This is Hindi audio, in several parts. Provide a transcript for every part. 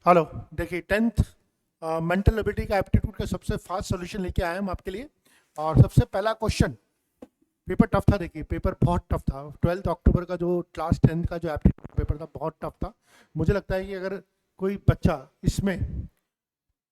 हेलो, देखिए 10th मेंटल एबिलिटी का एप्टीट्यूड का सबसे फास्ट सॉल्यूशन लेके आए हम आपके लिए। और सबसे पहला क्वेश्चन, पेपर टफ था। देखिए पेपर बहुत टफ था। 12 अक्टूबर का जो क्लास 10th का जो एप्टीट्यूड पेपर था बहुत टफ था। मुझे लगता है कि अगर कोई बच्चा इसमें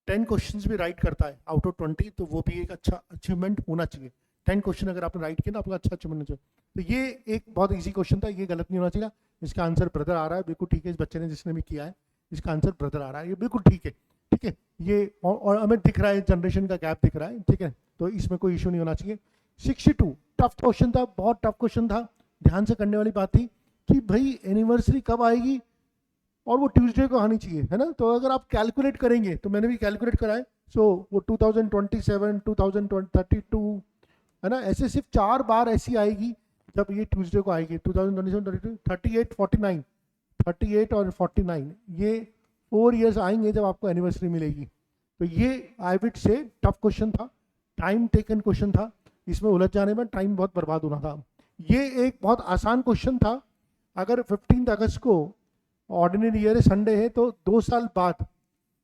10 क्वेश्चंस भी राइट करता है आउट ऑफ 20 तो वो भी एक अच्छा अचीवमेंट होना चाहिए। 10 क्वेश्चन अगर आपने राइट किया ना, आपका अच्छा अचीवमेंट होना चाहिए। तो ये एक बहुत इजी क्वेश्चन था, ये गलत नहीं होना चाहिए। इसका आंसर ब्रदर आ रहा है, बिल्कुल ठीक है। इस बच्चे ने जिसने भी किया है इसका आंसर ब्रदर आ रहा है, ये बिल्कुल ठीक है। ठीक है, ये और हमें दिख रहा है जनरेशन का गैप दिख रहा है। ठीक है, तो इसमें कोई इशू नहीं होना चाहिए। 62 टफ क्वेश्चन था, बहुत टफ क्वेश्चन था। ध्यान से करने वाली बात थी कि भाई एनिवर्सरी कब आएगी और वो ट्यूसडे को आनी चाहिए, है ना। तो अगर आप कैलकुलेट करेंगे, तो मैंने भी कैलकुलेट करा है। सो वो 2027, 2032, है ना, ऐसे सिर्फ 4 बार ऐसी आएगी जब ये ट्यूसडे को आएगी। 2027, 32, 38, 49, 38 और 49, ये 4 इयर्स आएंगे जब आपको एनिवर्सरी मिलेगी। तो ये आई विड से टफ क्वेश्चन था, टाइम टेकन क्वेश्चन था। इसमें उलझ जाने में टाइम बहुत बर्बाद होना था। ये एक बहुत आसान क्वेश्चन था। अगर 15 अगस्त को ऑर्डिनरी ईयर संडे है तो 2 साल बाद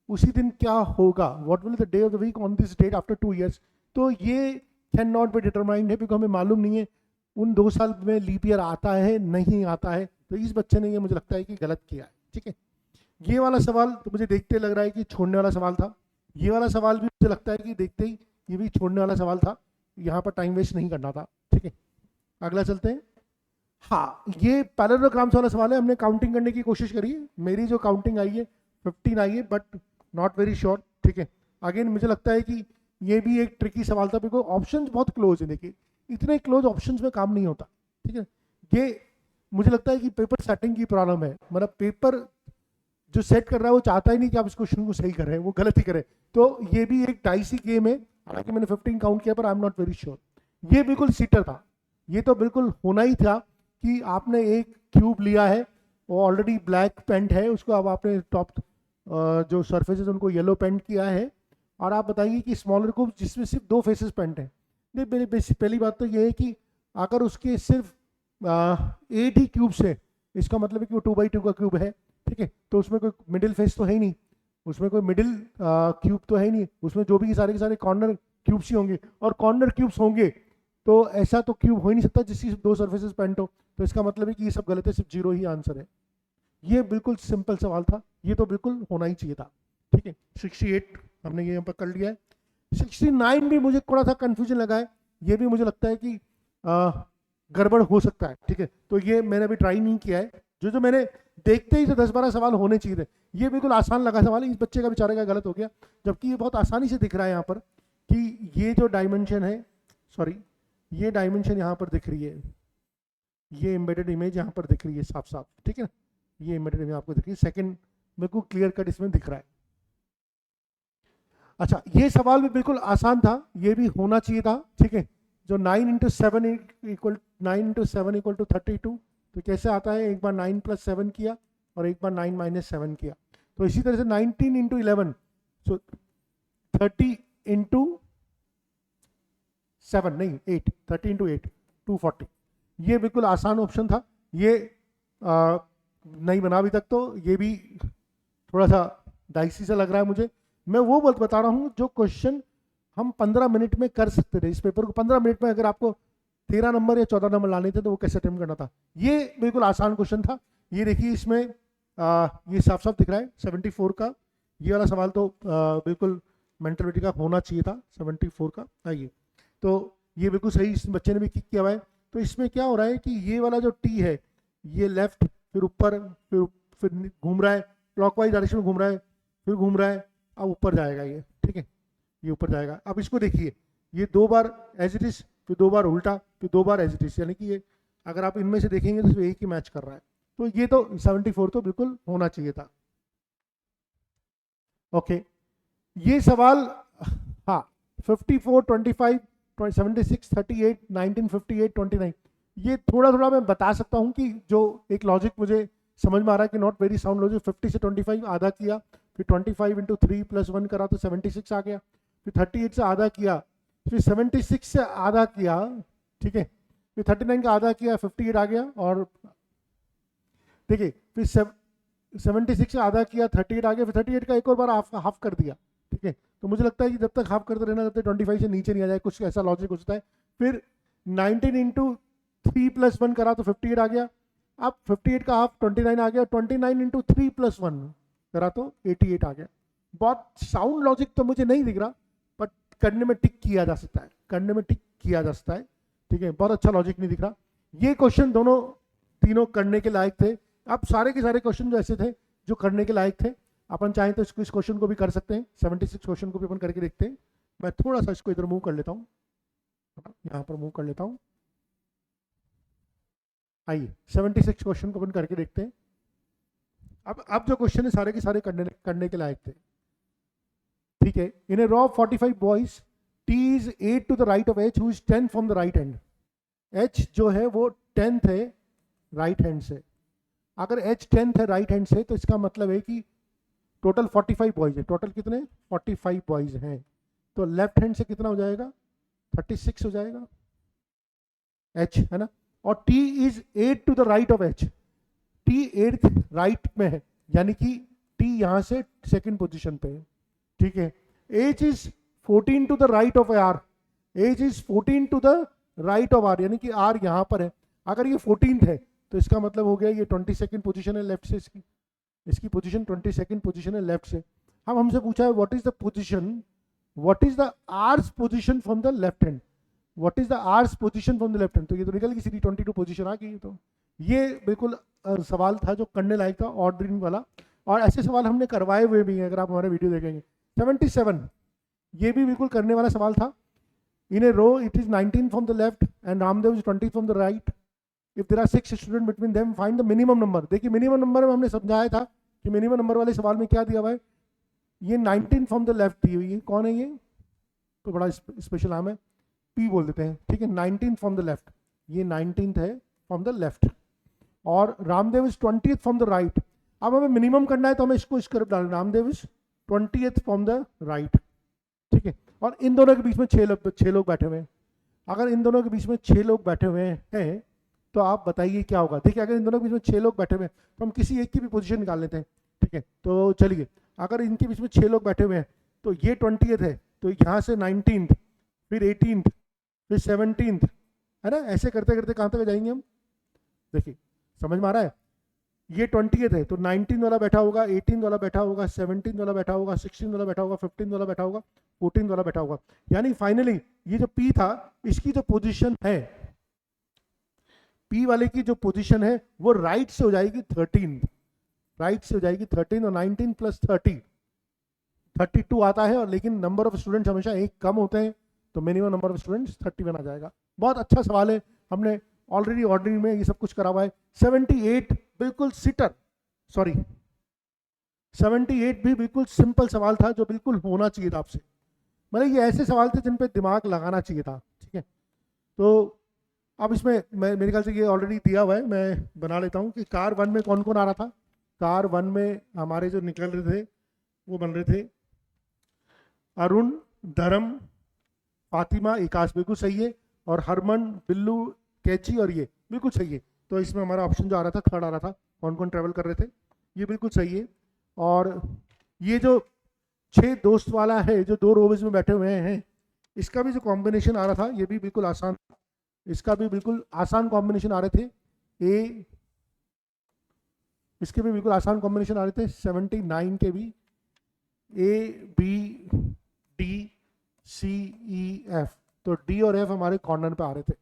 उसी दिन क्या होगा, what will the day of the week on this date after 2 years. तो ये कैन नॉट बी डिटरमाइंड है, क्योंकि हमें मालूम नहीं है उन 2 साल में लीप ईयर आता है नहीं आता है। तो इस बच्चे ने ये मुझे लगता है कि गलत किया है। ठीक है, ये वाला सवाल तो मुझे देखते लग रहा है कि छोड़ने वाला सवाल था। ये वाला सवाल भी मुझे लगता है कि देखते ही ये भी छोड़ने वाला सवाल था। यहाँ पर टाइम वेस्ट नहीं करना था। ठीक है, अगला चलते हैं। हाँ, ये पैरेललोग्राम्स वाला सवाल है। हमने काउंटिंग करने की कोशिश करी है, मेरी जो काउंटिंग आई है 15 आई है, बट नॉट वेरी श्योर। ठीक है, अगेन मुझे लगता है कि ये भी एक ट्रिकी सवाल था, बिकॉज ऑप्शंस बहुत क्लोज है। देखिए इतने क्लोज ऑप्शंस में काम नहीं होता। ठीक है, ये मुझे लगता है कि पेपर सेटिंग की प्रॉब्लम है। मतलब पेपर जो सेट कर रहा है वो चाहता ही नहीं कि आप इस क्वेश्चन को सही कर रहे हैं, वो गलत ही करे। तो ये भी एक डाइसी गेम है। हालांकि मैंने 15 काउंट किया, पर I am not very sure. ये बिल्कुल सीटर था, ये तो बिल्कुल होना ही था कि आपने एक क्यूब लिया है, वो ऑलरेडी ब्लैक पेंट है, उसको अब आपने टॉप जो सरफेसेस उनको येलो पेंट किया है। और आप बताइए कि स्मॉलर क्यूब जिसमें सिर्फ 2 फेसेस पेंट हैं। पहली बात तो ये है कि अगर उसके सिर्फ 8 ही क्यूब्स है, इसका मतलब है कि वो 2x2 का क्यूब है। ठीक है, तो उसमें कोई मिडिल फेस तो है ही नहीं, उसमें कोई मिडिल क्यूब तो है ही नहीं। उसमें जो भी सारे के सारे कॉर्नर क्यूब्स ही होंगे, और कॉर्नर क्यूब्स होंगे तो ऐसा तो क्यूब हो ही नहीं सकता जिसकी 2 सर्फेसेस पेंट हो। तो इसका मतलब है कि ये सब गलत है, सिर्फ 0 ही आंसर है। ये बिल्कुल सिंपल सवाल था, ये तो बिल्कुल होना ही चाहिए था। ठीक है, 68 हमने ये यहाँ पर कर लिया है। 69 भी मुझे थोड़ा सा कंफ्यूजन लगा है। ये भी मुझे लगता है कि गड़बड़ हो सकता है। ठीक है, तो ये मैंने अभी ट्राई नहीं किया है। जो जो मैंने देखते ही तो 10-12 सवाल होने चाहिए थे। ये बिल्कुल आसान लगा सवाल, इस बच्चे का बेचारे का गलत हो गया। जबकि ये बहुत आसानी से दिख रहा है यहाँ पर कि ये जो डायमेंशन है, सॉरी, ये डायमेंशन यहाँ पर दिख रही है, ये एम्बेडेड इमेज यहाँ पर दिख रही है साफ साफ। ठीक है ना, ये एम्बेडेड इमेज आपको दिख रही है। सेकंड मेरे को क्लियर कट इसमें दिख रहा है। अच्छा, ये सवाल भी बिल्कुल आसान था, ये भी होना चाहिए था। ठीक है, जो 9 इंटू 7 इक्वल 32, तो कैसे आता है, एक बार 9 + 7 किया और एक बार 9 - 7 किया। तो इसी तरह से 19 इंटू 11, सो 30 इंटू 7 नहीं 8, 30 इंटू 8 240। ये बिल्कुल आसान ऑप्शन था। ये नहीं बना अभी तक, तो ये भी थोड़ा सा डाइसी सा लग रहा है मुझे। मैं वो बता रहा हूँ जो क्वेश्चन हम 15 मिनट में कर सकते थे। इस पेपर को 15 मिनट में अगर आपको 13 नंबर या 14 नंबर लाने थे तो वो कैसे अटेम्प्ट करना था। ये बिल्कुल आसान क्वेश्चन था। ये देखिए इसमें ये साफ साफ दिख रहा है 74 का। ये वाला सवाल तो बिल्कुल मेंटलिटी का होना चाहिए था, 74 का। आइए, तो ये बिल्कुल सही इस बच्चे ने भी किक किया हुआ है। तो इसमें क्या हो रहा है कि ये वाला जो टी है, ये लेफ्ट, फिर ऊपर, फिर घूम रहा है, क्लॉकवाइज डायरेक्शन में घूम रहा है, फिर घूम रहा है, अब ऊपर जाएगा ये। ठीक है, ये ऊपर जाएगा। अब इसको देखिए, ये 2 बार एज इट इज, फिर 2 बार उल्टा, फिर 2 बार एज इट इज, यानी कि ये अगर आप इनमें से देखेंगे तो एक ही मैच कर रहा है। तो ये तो 74 तो बिल्कुल होना चाहिए था। ओके, ये सवाल, हाँ, 54, 25, 76, 38, 1958, 29, ये थोड़ा थोड़ा मैं बता सकता हूँ कि जो एक लॉजिक मुझे समझ में आ रहा है कि नॉट वेरी साउंड लॉजिक। 50 से 25 आधा किया, फिर 25 इंटू 3 + 1 करा तो 76 आ गया, फिर 38 से आधा किया, फिर 76 से आधा किया। ठीक है, फिर 39 का आधा किया, 58 आ गया। और देखिए फिर 76 आधा किया, 38 आ गया, फिर 38 का एक और बार हाफ कर दिया, ठीक है। तो मुझे लगता है कि जब तक हाफ करते रहना तब तक 25 से नीचे नहीं आ जाए, कुछ ऐसा लॉजिक हो सकता है। फिर 19 इंटू 3 + 1 करा तो 58 आ गया। अब 58 का हाफ 29 आ गया, 29 इंटू 3 + 1 करा तो 88 आ गया। बहुत साउंड लॉजिक तो मुझे नहीं दिख रहा, बट करने में टिक किया जा सकता है, करने में टिक किया जा सकता है, ठीक है। बहुत अच्छा लॉजिक नहीं दिख रहा। ये क्वेश्चन दोनों तीनों करने के लायक थे। अब सारे के सारे क्वेश्चन जो ऐसे थे जो करने के लायक थे, अपन चाहें तो इस क्वेश्चन को भी कर सकते हैं, 76 क्वेश्चन को भी अपन करके देखते हैं। मैं थोड़ा सा इसको इधर मूव कर लेता हूँ, यहाँ पर मूव कर लेता हूँ। आइए 76 क्वेश्चन को अपन करके देखते हैं। अब जो क्वेश्चन है सारे के सारे करने के लायक थे, ठीक है। इन ए raw 45 boys, T is 8 to the right of H, who is 10 from the right hand. H जो है वो 10th है राइट हैंड से। अगर H 10th है राइट हैंड से तो इसका मतलब है कि टोटल 45 बॉयज है। टोटल कितने? 45 बॉयज हैं। तो लेफ्ट हैंड से कितना हो जाएगा? 36 हो जाएगा, H है ना। और T is 8 to the right of H, T 8th right में है, यानी कि T यहाँ से सेकंड पोजीशन पे है, ठीक है। H is 14 to the right of R, H is 14 to the right of R, यानी कि R यहाँ पर है। अगर ये 14th है तो इसका मतलब हो गया ये 22nd पोजीशन है लेफ्ट से, इसकी पोजीशन 22nd पोजीशन है लेफ्ट से। अब हमसे पूछा है what is the position, what is the R's position from the left hand, what is the R's position from the left hand. तो ये तो निकल गई सीधी 22 पोजीशन आ गई। तो ये बिल्कुल सवाल था जो करने लायक था, ऑर्डरिंग वाला, और ऐसे सवाल हमने करवाए हुए भी हैं अगर आप हमारे वीडियो देखेंगे। 77 ये भी बिल्कुल करने वाला सवाल था। In a row it is 19 from the left and Ramdev is 20 from the right. If there are 6 student between them find the minimum number. देखिए मिनिमम नंबर में हमने समझाया था कि मिनिमम नंबर वाले सवाल में क्या दिया हुआ है, ये 19 फ्रॉम द लेफ्ट दी हुई है। कौन है ये? तो बड़ा स्पेशल नाम है, P बोल देते हैं, ठीक है। 19 फ्रॉम द लेफ्ट, ये 19th है फ्रॉम द लेफ्ट, और Ramdev is 20th from the right. अब हमें मिनिमम करना है तो हमें इसको स्क्रिप्ट डालना, Ramdev is 20th from the right, ठीक है। और इन दोनों के बीच में 6 लोग बैठे हुए हैं। अगर इन दोनों के बीच में 6 लोग बैठे हुए हैं तो आप बताइए क्या होगा। देखिए अगर इन दोनों के बीच में 6 लोग बैठे हुए हैं तो हम किसी एक की भी पोजीशन निकाल लेते हैं, ठीक है। तो चलिए अगर इनके बीच में 6 लोग बैठे हुए हैं तो ये 20th है, तो यहाँ से 19th, फिर 18th, फिर 17th, है ना। ऐसे करते करते कहाँ तक जाएंगे हम? देखिए समझ में आ रहा है? ये 20th है तो 19 वाला बैठा होगा, 18 वाला बैठा होगा, 17 वाला बैठा होगा, 16 वाला बैठा होगा, 15 वाला बैठा होगा, 14 वाला बैठा होगा। यानी फाइनली ये जो P था इसकी जो पोजीशन है, P वाले की जो पोजीशन है वो राइट से हो जाएगी 13, राइट से हो जाएगी 13, और 19 + 30 32 आता है। और लेकिन नंबर ऑफ स्टूडेंट्स हमेशा एक कम होते हैं तो मिनिमम नंबर ऑफ स्टूडेंट्स 31 आ जाएगा। बहुत अच्छा सवाल है, हमने ऑलरेडी ऑर्डरिंग में ये सब कुछ करा हुआ है। 78 बिल्कुल सिटर, सॉरी 78 भी बिल्कुल सिंपल सवाल था जो बिल्कुल होना चाहिए था आपसे। मतलब ये ऐसे सवाल थे जिन पे दिमाग लगाना चाहिए था, ठीक है। तो अब इसमें मेरे ख्याल से ये ऑलरेडी दिया हुआ है, मैं बना लेता हूँ कि कार 1 में कौन कौन आ रहा था। कार 1 में हमारे जो निकल रहे थे वो बन रहे थे अरुण, धर्म, फातिमा, इकास बिल्कुल सही है, और हरमन, बिल्लू, कैची और ये बिल्कुल सही है। तो इसमें हमारा ऑप्शन जो आ रहा था थर्ड आ रहा था, कौन कौन ट्रैवल कर रहे थे, ये बिल्कुल सही है। और ये जो 6 दोस्त वाला है जो 2 रोज में बैठे हुए हैं, इसका भी जो कॉम्बिनेशन आ रहा था ये भी बिल्कुल आसान, इसका भी बिल्कुल आसान कॉम्बिनेशन आ रहे थे। ए इसके भी बिल्कुल आसान कॉम्बिनेशन आ रहे थे, 79 के भी, A B D C E F। तो D और F हमारे कॉर्नर पे आ रहे थे,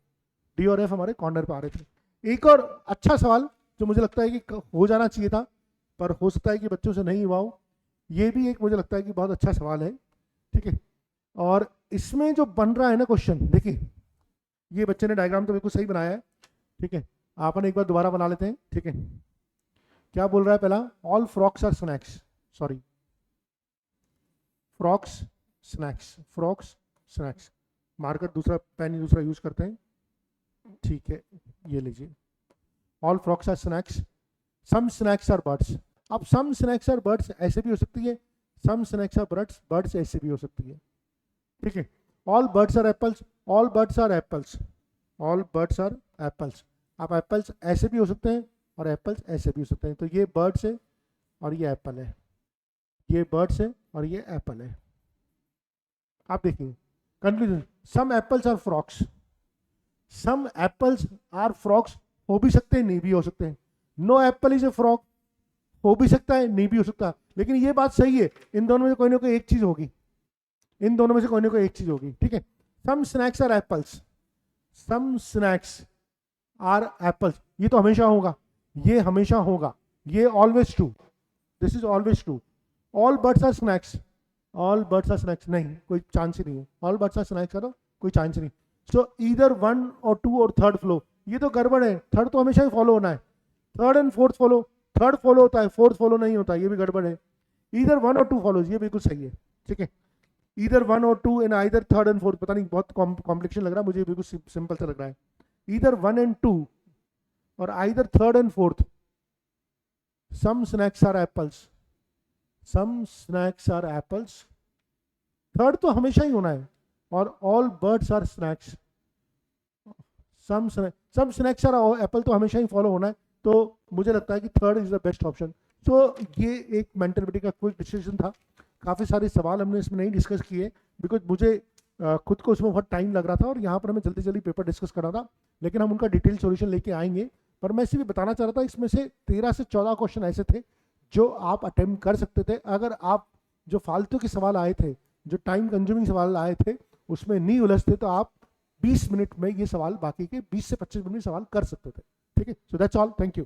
D और F हमारे कॉर्नर पे आ रहे थे। एक और अच्छा सवाल जो मुझे लगता है कि हो जाना चाहिए था पर हो सकता है कि बच्चों से नहीं हुआ हो, ये भी एक मुझे लगता है कि बहुत अच्छा सवाल है, ठीक है। और इसमें जो बन रहा है ना क्वेश्चन, देखिए ये बच्चे ने डायग्राम तो बिल्कुल सही बनाया है, ठीक है। आपने एक बार दोबारा बना लेते हैं, ठीक है। क्या बोल रहा है पहला? All frogs are snakes, sorry frogs snakes, frogs snakes. Marker दूसरा पेन दूसरा यूज करते हैं, ठीक है। ये लीजिए, all frogs are snakes, some snakes are birds. अब सम स्नैक्स आर बर्ड्स ऐसे भी हो सकती है, some snakes are birds, birds ऐसे भी हो सकती है, ठीक है। All birds are apples, all birds are apples, all birds are apples. अब एप्पल्स ऐसे भी हो सकते हैं और एप्पल्स ऐसे भी हो सकते हैं। तो ये बर्ड्स है, और ये एप्पल है, ये बर्ड्स है और ये एप्पल है। आप देखिए conclusion, some apples are frogs, some apples are frogs, हो भी सकते हैं नहीं भी हो सकते हैं। No apple is a frog, हो भी सकता है नहीं भी हो सकता, लेकिन ये बात सही है इन दोनों में से कोई ना कोई एक चीज होगी, इन दोनों में से कोई ना कोई एक चीज होगी, ठीक है। Some snakes are apples, some snakes are apples, ये तो हमेशा होगा, ये हमेशा होगा, ये always true, this is always true. All birds are snakes, all birds are snakes, नहीं कोई चांस ही नहीं है, ऑल बर्ड्स आर स्नैक्स का तो कोई चांस नहीं। सो ईदर 1 और 2 और थर्ड फ्लो, ये तो गड़बड़ है, थर्ड तो हमेशा ही फॉलो होना है, third and fourth follow, third follow होता है फोर्थ फॉलो नहीं होता, ये भी गड़बड़ है। ईदर 1 और 2 फॉलोज, ये बिल्कुल सही है, ठीक है। ईदर 1 और 2 and either third and fourth, पता नहीं बहुत कॉम्प्लिकेशन लग रहा है मुझे, बिल्कुल सिंपल सा लग रहा है। ईदर 1 एंड 2 और either third and fourth. Some snakes are apples, some snakes are apples, third तो हमेशा ही होना है, और all birds are snakes, some snakes are apple तो हमेशा ही फॉलो होना है, तो मुझे लगता है कि third is the best option. So ये एक मेंटलिटी का क्विक डिस्कशन था, काफ़ी सारे सवाल हमने इसमें नहीं डिस्कस किए बिकॉज मुझे खुद को उसमें बहुत टाइम लग रहा था और यहाँ पर हमें जल्दी जल्दी पेपर डिस्कस करा था, लेकिन हम उनका डिटेल सॉल्यूशन लेके आएंगे। पर मैं इसे भी बताना चाह रहा था, इसमें से 13 से 14 क्वेश्चन ऐसे थे जो आप अटेम्प्ट कर सकते थे, अगर आप जो फालतू के सवाल आए थे, जो टाइम कंज्यूमिंग सवाल आए थे उसमें नहीं उलझते, तो आप 20 मिनट में ये सवाल, बाकी के 20 से 25 मिनट में सवाल कर सकते थे, ठीक है। So that's all, thank you.